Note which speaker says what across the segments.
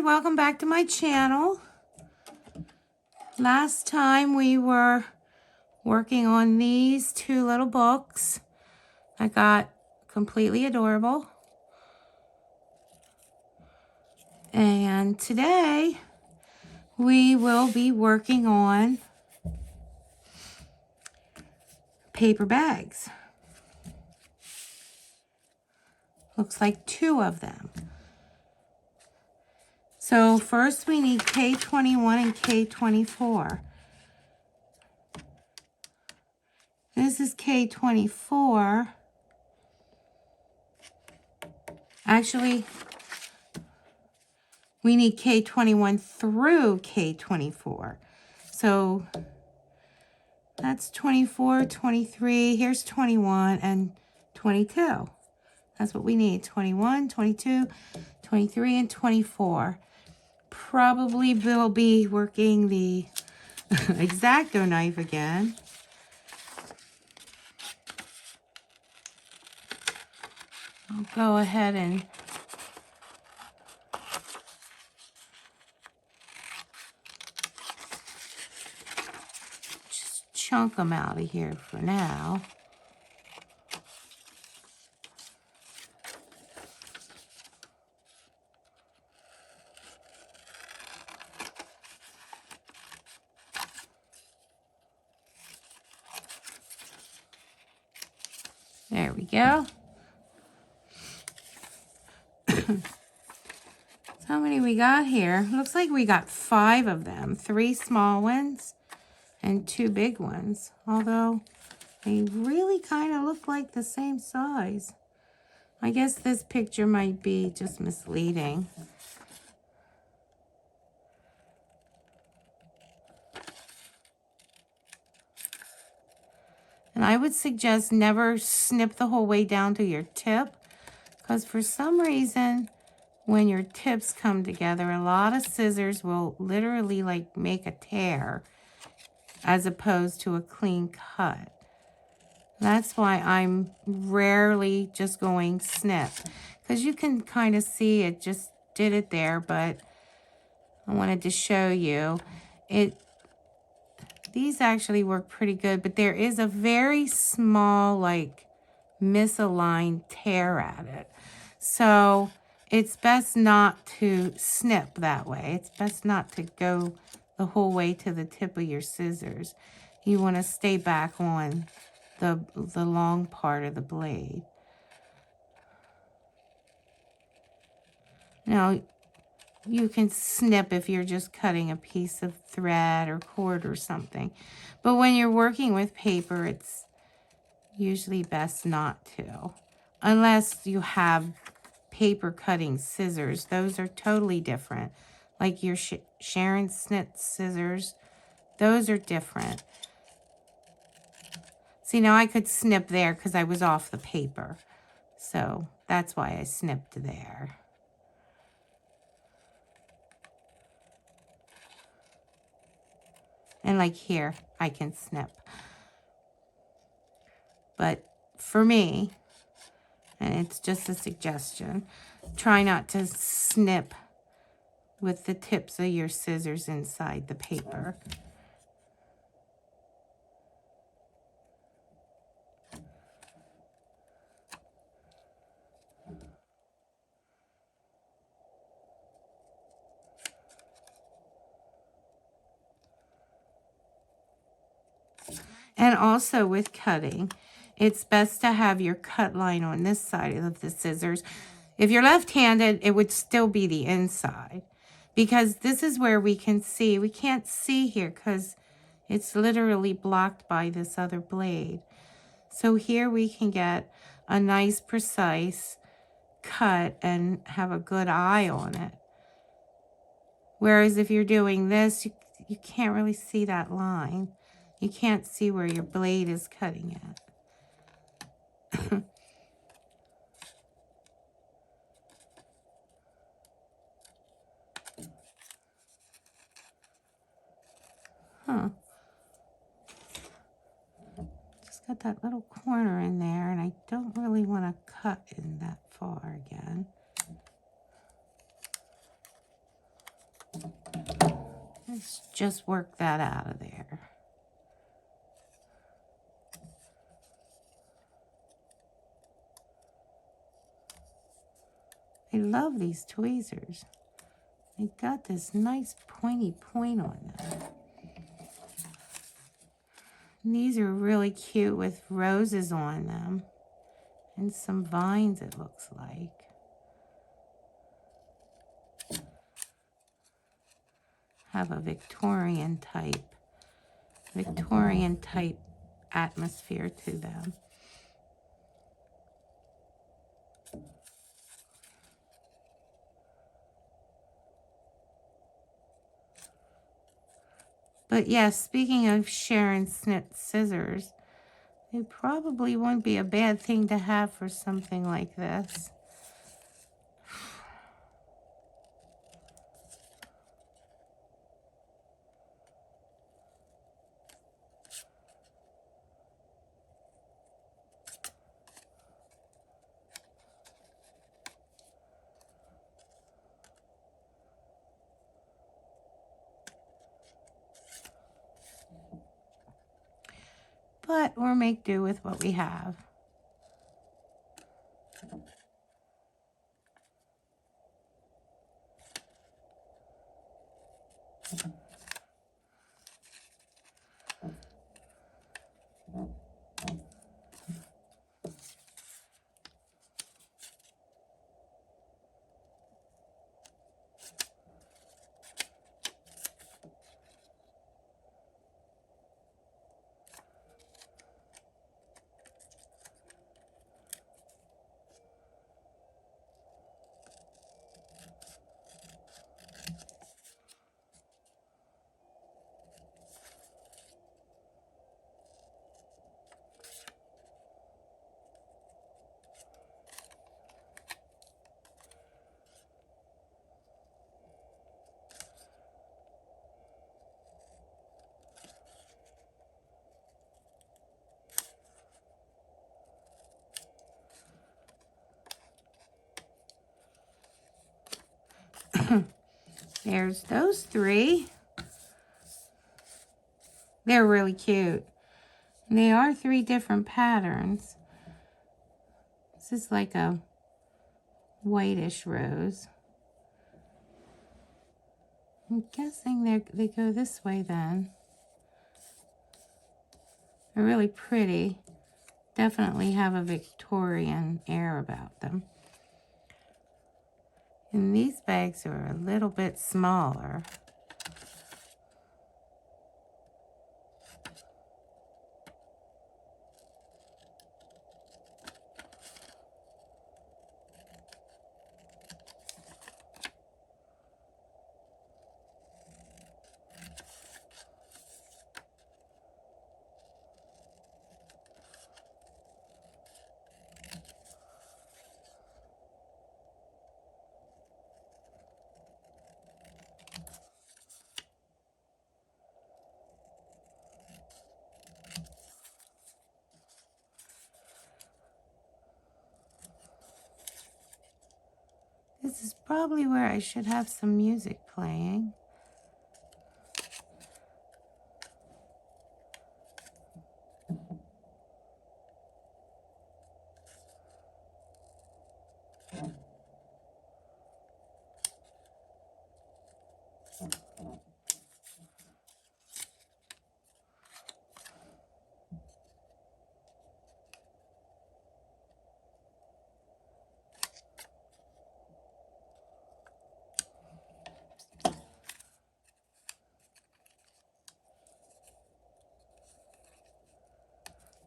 Speaker 1: welcome back to my channel. Last time we were working on these two little books. I got completely adorable. And today we will be working on paper bags. Looks like two of them. So first we need K21 and K24. This is K24. Actually, we need K21 through K24. So that's 24, 23, here's 21 and 22. That's what we need, 21, 22, 23, and 24. Probably will be working the X-Acto knife again. I'll go ahead and just chunk them out of here for now. There we go. How many we got here? Looks like we got 5 of them. 3 small ones and 2 big ones. Although they really kind of look like the same size. I guess this picture might be just misleading. And I would suggest never snip the whole way down to your tip, because for some reason, when your tips come together, a lot of scissors will literally like make a tear as opposed to a clean cut. That's why I'm rarely just going snip, because you can kind of see it just did it there, but I wanted to show you it. These actually work pretty good, but there is a very small, like, misaligned tear at it. So it's best not to snip that way. It's best not to go the whole way to the tip of your scissors. You want to stay back on the long part of the blade. Now, you can snip if you're just cutting a piece of thread or cord or something. But when you're working with paper, it's usually best not to. Unless you have paper cutting scissors. Those are totally different. Like your Sharon Snit scissors. Those are different. See, now I could snip there because I was off the paper. So that's why I snipped there. And like here, I can snip. But for me, and it's just a suggestion, try not to snip with the tips of your scissors inside the paper. And also with cutting, it's best to have your cut line on this side of the scissors. If you're left-handed, it would still be the inside, because this is where we can see. We can't see here because it's literally blocked by this other blade. So here we can get a nice, precise cut and have a good eye on it. Whereas if you're doing this, you can't really see that line. You can't see where your blade is cutting at. Huh. Just got that little corner in there, and I don't really want to cut in that far again. Let's just work that out of there. I love these tweezers. They got this nice pointy point on them. And these are really cute with roses on them. And some vines, it looks like. Have a Victorian type atmosphere to them. But yes, speaking of Sharon Snip scissors, they probably wouldn't be a bad thing to have for something like this. But we'll make do with what we have. There's those three. They're really cute. And they are 3 different patterns. This is like a whitish rose. I'm guessing they go this way then. They're really pretty. Definitely have a Victorian air about them. And these bags are a little bit smaller. This is probably where I should have some music playing.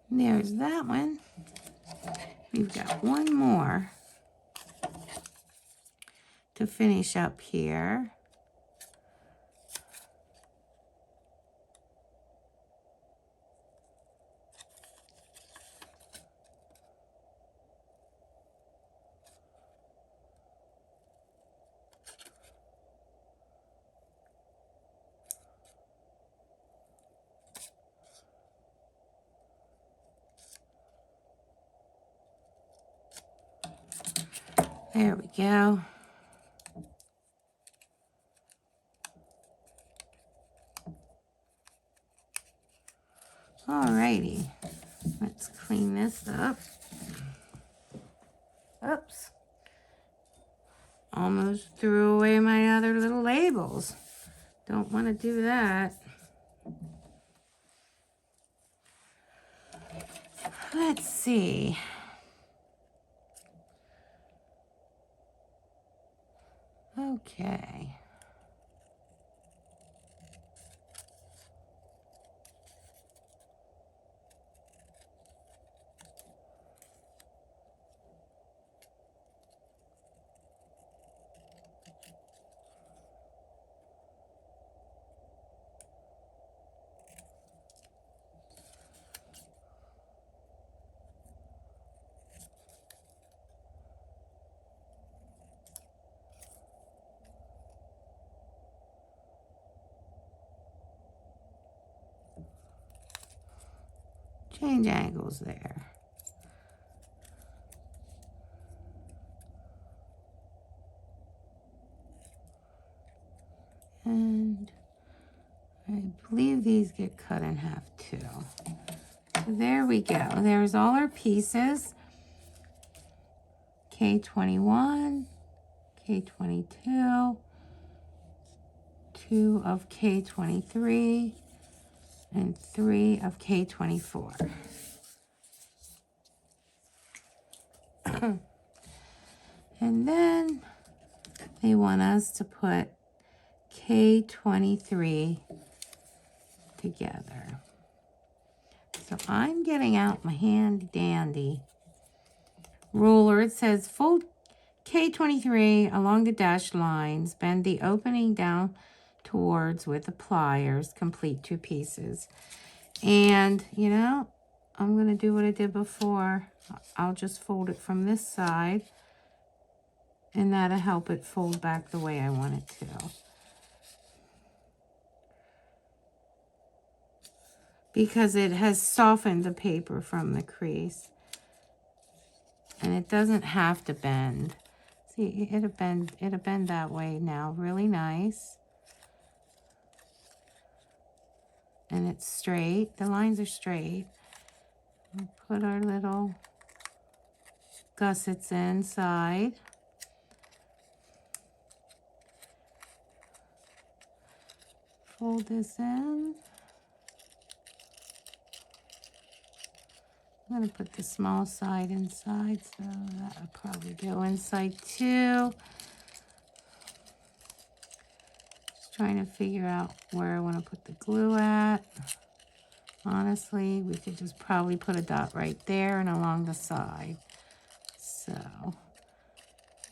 Speaker 1: There's that one. We've got one more to finish up here. There we go. this up. Oops. Almost threw away my other little labels. Don't want to do that. Let's see. Okay. Change angles there. And I believe these get cut in half too. So there we go. There's all our pieces. K21, K22, 2 of K23, and 3 of K24. And then they want us to put K23 together. So I'm getting out my handy dandy ruler. It says fold K23 along the dashed lines, bend the opening down towards with the pliers, complete 2 pieces. And, you know, I'm going to do what I did before. I'll just fold it from this side, and that'll help it fold back the way I want it to. Because it has softened the paper from the crease. And it doesn't have to bend. See, it'll bend that way now. Really nice. And it's straight. The lines are straight. We'll put our little gussets inside. Fold this in. I'm going to put the small side inside, so that'll probably go inside too. Just trying to figure out where I want to put the glue at. Honestly, we could just probably put a dot right there and along the side. So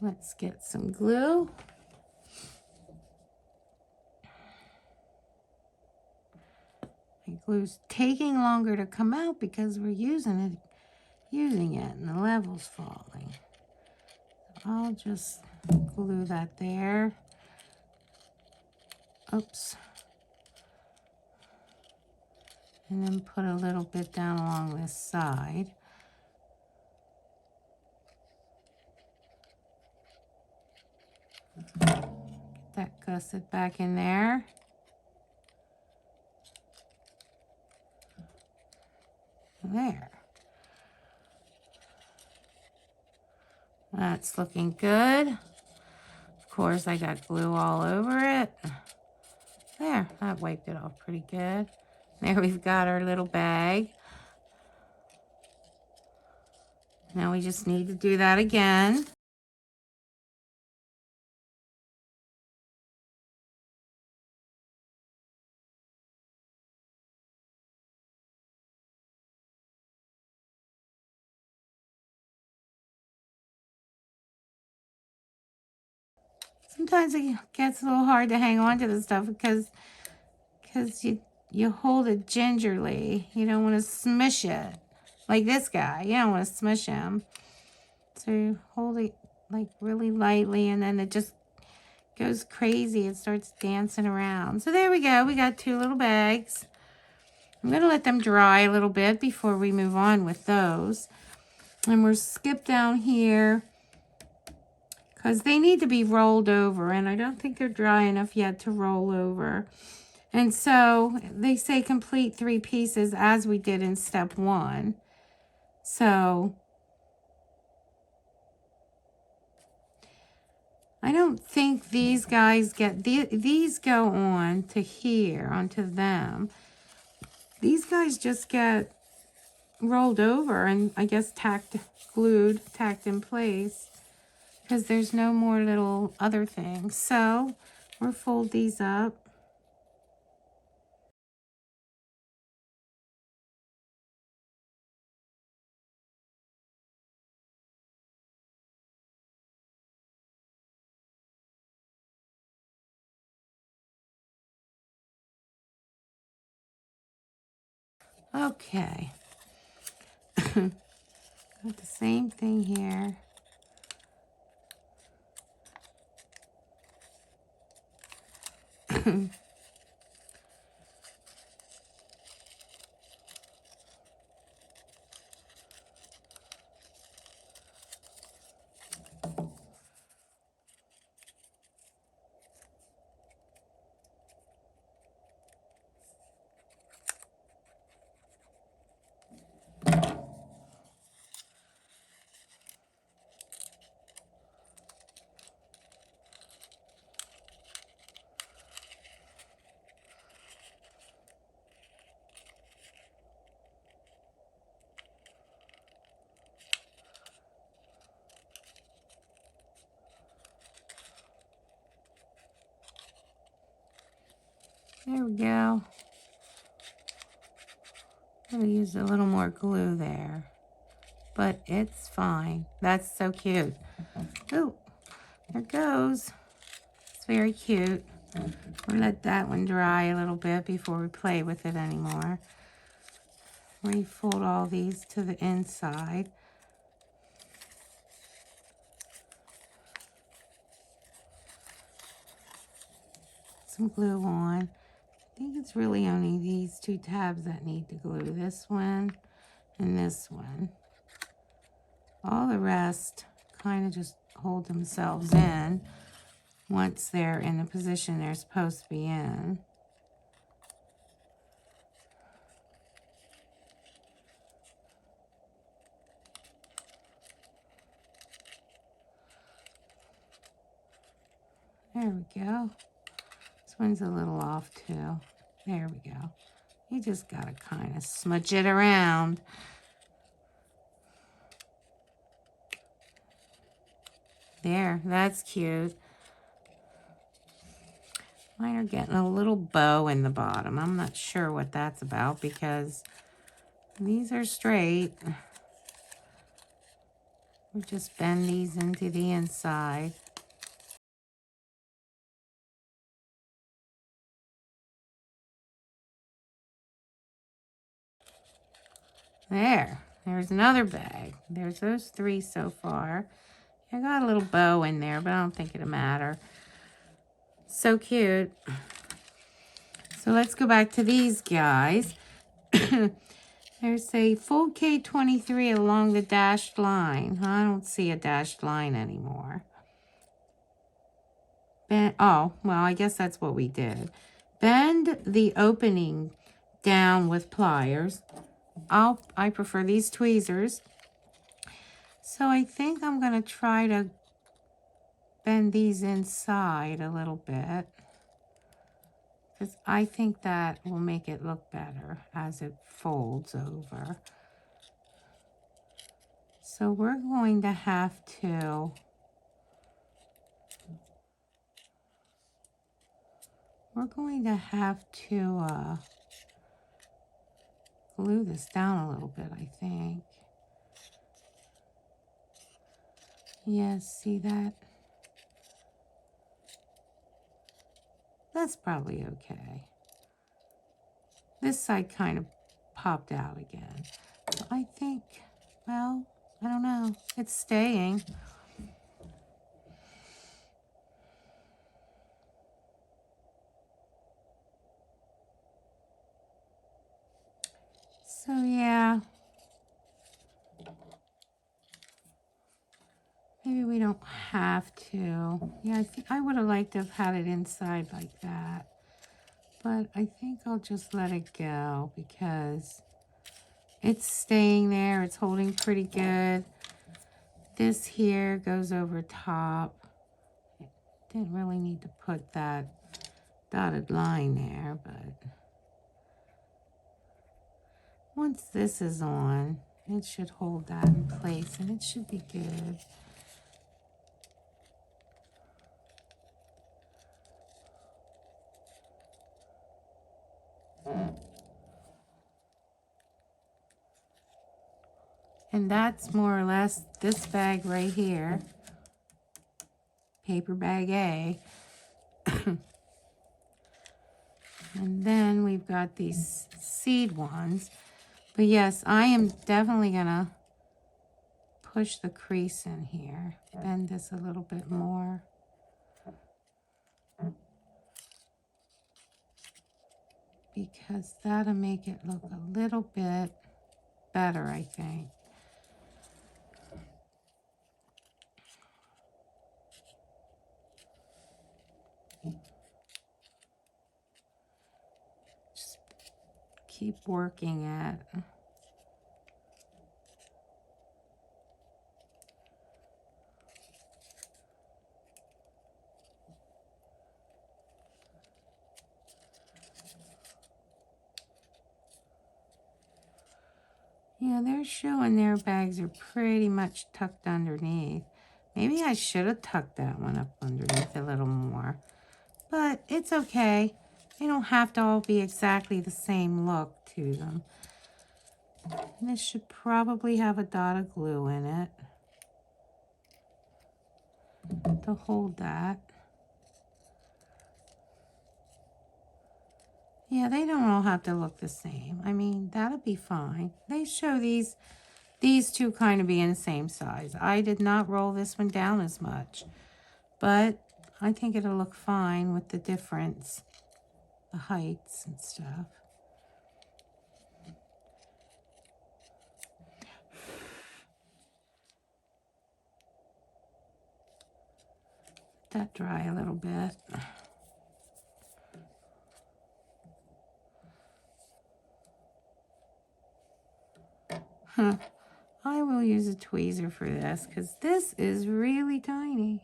Speaker 1: let's get some glue. My glue's taking longer to come out because we're using it and the level's falling. So I'll just glue that there. Oops. And then put a little bit down along this side. Get that gusset back in there. There. That's looking good. Of course, I got glue all over it. There, that wiped it off pretty good. There we've got our little bag. Now we just need to do that again. Sometimes it gets a little hard to hang on to the stuff because you hold it gingerly. You don't want to smush it. Like this guy, you don't want to smush him. So you hold it like really lightly, and then it just goes crazy. It starts dancing around. So there we go. We got 2 little bags. I'm going to let them dry a little bit before we move on with those. And we'll skip down here because they need to be rolled over, and I don't think they're dry enough yet to roll over. And so they say complete 3 pieces as we did in step 1. So I don't think these guys get, these go on to here, onto them. These guys just get rolled over and I guess glued, tacked in place, because there's no more little other things. So we'll fold these up. Okay. Got the same thing here. There we go. I'm gonna use a little more glue there, but it's fine. That's so cute. Oh, there it goes. It's very cute. We'll let that one dry a little bit before we play with it anymore. Refold all these to the inside. Some glue on. I think it's really only these two tabs that need to glue. This one and this one. All the rest kind of just hold themselves in once they're in the position they're supposed to be in. There we go. This one's a little off too. There we go. You just gotta kind of smudge it around. There, that's cute. Mine are getting a little bow in the bottom. I'm not sure what that's about because these are straight. We just bend these into the inside. There's another bag. There's those three so far. I got a little bow in there, but I don't think it'll matter. So cute. So let's go back to these guys. There's a fold K23 along the dashed line. I don't see a dashed line anymore. Oh, well, I guess that's what we did. Bend the opening down with pliers. I prefer these tweezers. So I think I'm going to try to bend these inside a little bit, because I think that will make it look better as it folds over. So we're going to have to glue this down a little bit, I think. Yes, see that? That's probably okay. This side kind of popped out again. So I think, well, I don't know. It's staying. So yeah. Maybe we don't have to. Yeah, I think I would have liked to have had it inside like that. But I think I'll just let it go because It's staying there. It's holding pretty good. This here goes over top. Didn't really need to put that dotted line there, but once this is on, it should hold that in place and it should be good. And that's more or less this bag right here, paper bag A. And then we've got these seed ones. But yes, I am definitely gonna push the crease in here, bend this a little bit more. Because that'll make it look a little bit better, I think. Just keep working it. Yeah, they're showing their bags are pretty much tucked underneath. Maybe I should have tucked that one up underneath a little more. But it's okay. They don't have to all be exactly the same look to them. And this should probably have a dot of glue in it to hold that. Yeah, they don't all have to look the same. I mean, that'll be fine. They show these two kind of being the same size. I did not roll this one down as much, but I think it'll look fine with the difference, the heights and stuff. Let that dry a little bit. I will use a tweezer for this because this is really tiny.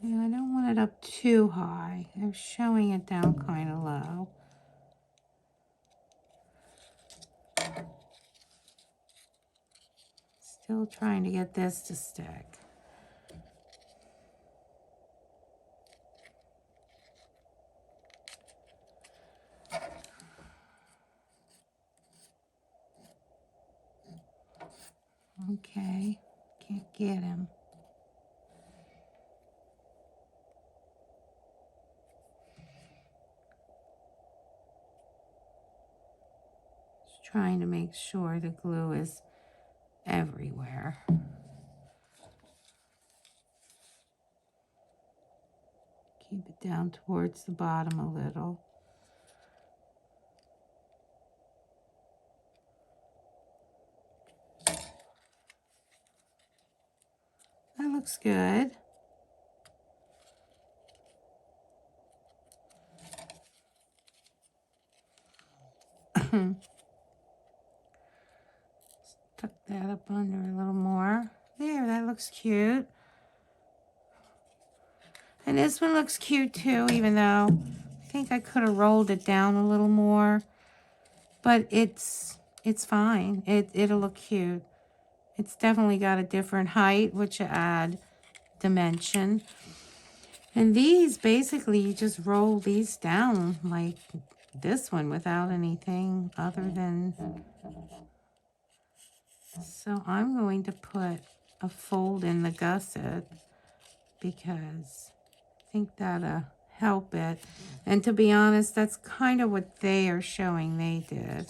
Speaker 1: Yeah, I don't want it up too high. I'm showing it down kind of low. Still trying to get this to stick. Okay, can't get him. Just trying to make sure the glue is everywhere. Keep it down towards the bottom a little. That looks good. Tuck that up under a little more. There, that looks cute. And this one looks cute too, even though I think I could have rolled it down a little more. But it's fine. It'll look cute. It's definitely got a different height, which add dimension. And these, basically, you just roll these down like this one without anything other than... So I'm going to put a fold in the gusset because I think that'll help it. And to be honest, that's kind of what they are showing they did.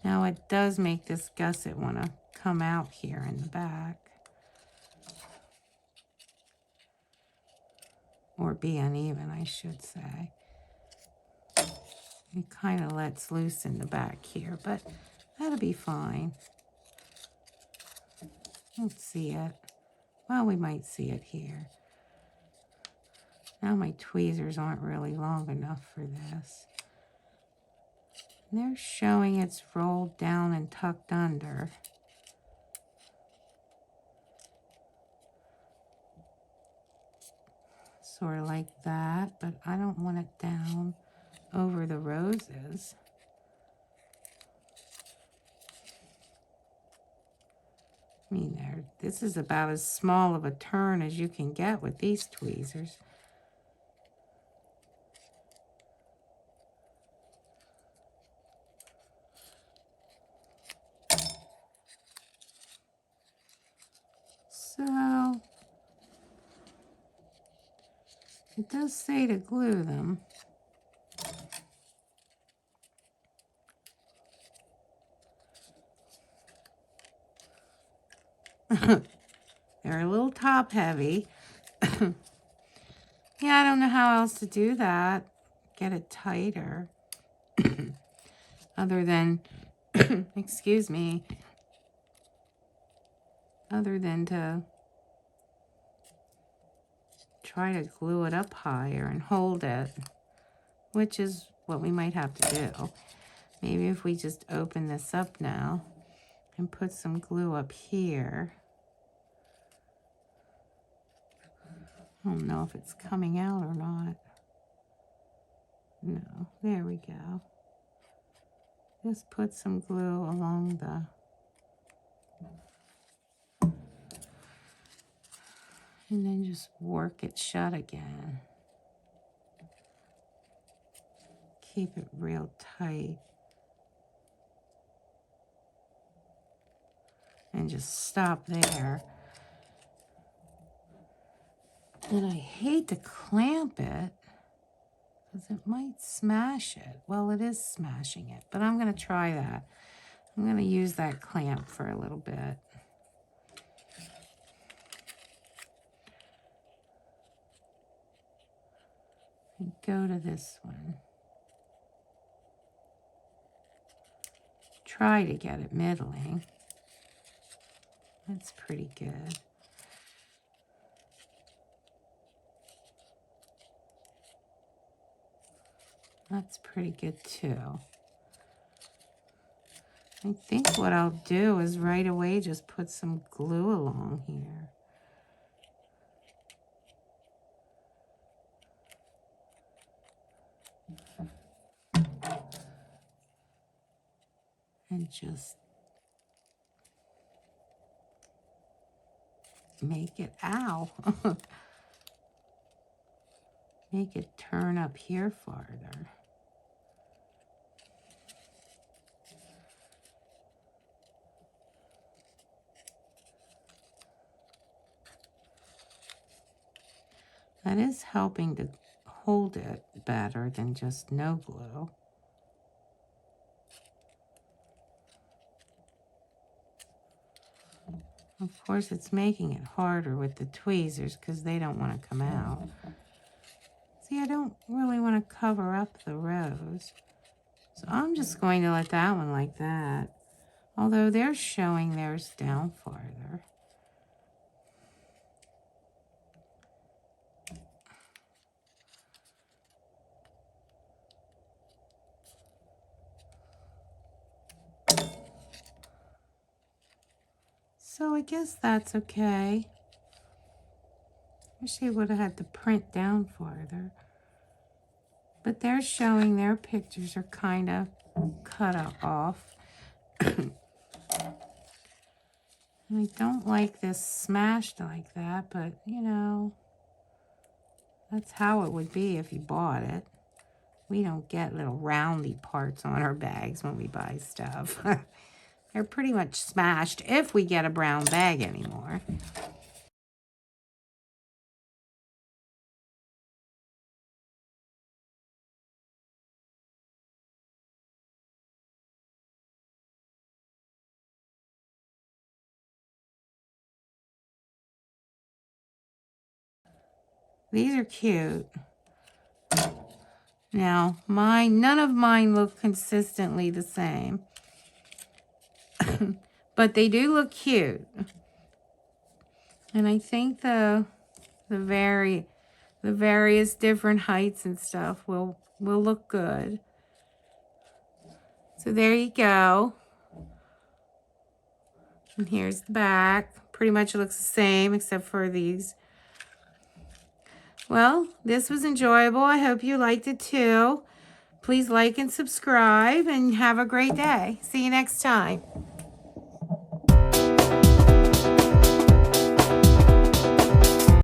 Speaker 1: Now it does make this gusset want to come out here in the back. Or be uneven, I should say. It kind of lets loose in the back here, but that'll be fine. Don't see it. Well, we might see it here. Now my tweezers aren't really long enough for this. And they're showing it's rolled down and tucked under. Sort of like that, but I don't want it down over the roses. I mean, this is about as small of a turn as you can get with these tweezers. So, it does say to glue them. They're a little top heavy. Yeah, I don't know how else to do that. Get it tighter. Other than, excuse me, other than to try to glue it up higher and hold it, which is what we might have to do. Maybe if we just open this up now and put some glue up here. I don't know if it's coming out or not. No, there we go. Just put some glue along the... And then just work it shut again. Keep it real tight. And just stop there. And I hate to clamp it, because it might smash it. Well, it is smashing it, but I'm going to try that. I'm going to use that clamp for a little bit. And go to this one. Try to get it middling. That's pretty good. That's pretty good too. I think what I'll do is right away just put some glue along here. And just make it, ow, make it turn up here farther. That is helping to hold it better than just no glue. Of course, it's making it harder with the tweezers because they don't want to come out. See, I don't really want to cover up the rose. So I'm just going to let that one like that. Although they're showing theirs down farther. So I guess that's okay. Wish they would have had the print down farther. But they're showing their pictures are kind of cut off. I don't like this smashed like that, but you know, that's how it would be if you bought it. We don't get little roundy parts on our bags when we buy stuff. They're pretty much smashed if we get a brown bag anymore. These are cute. Now, none of mine look consistently the same. But they do look cute. And I think the various different heights and stuff will look good. So there you go. And here's the back. Pretty much looks the same except for these. Well, this was enjoyable. I hope you liked it too. Please like and subscribe and have a great day. See you next time.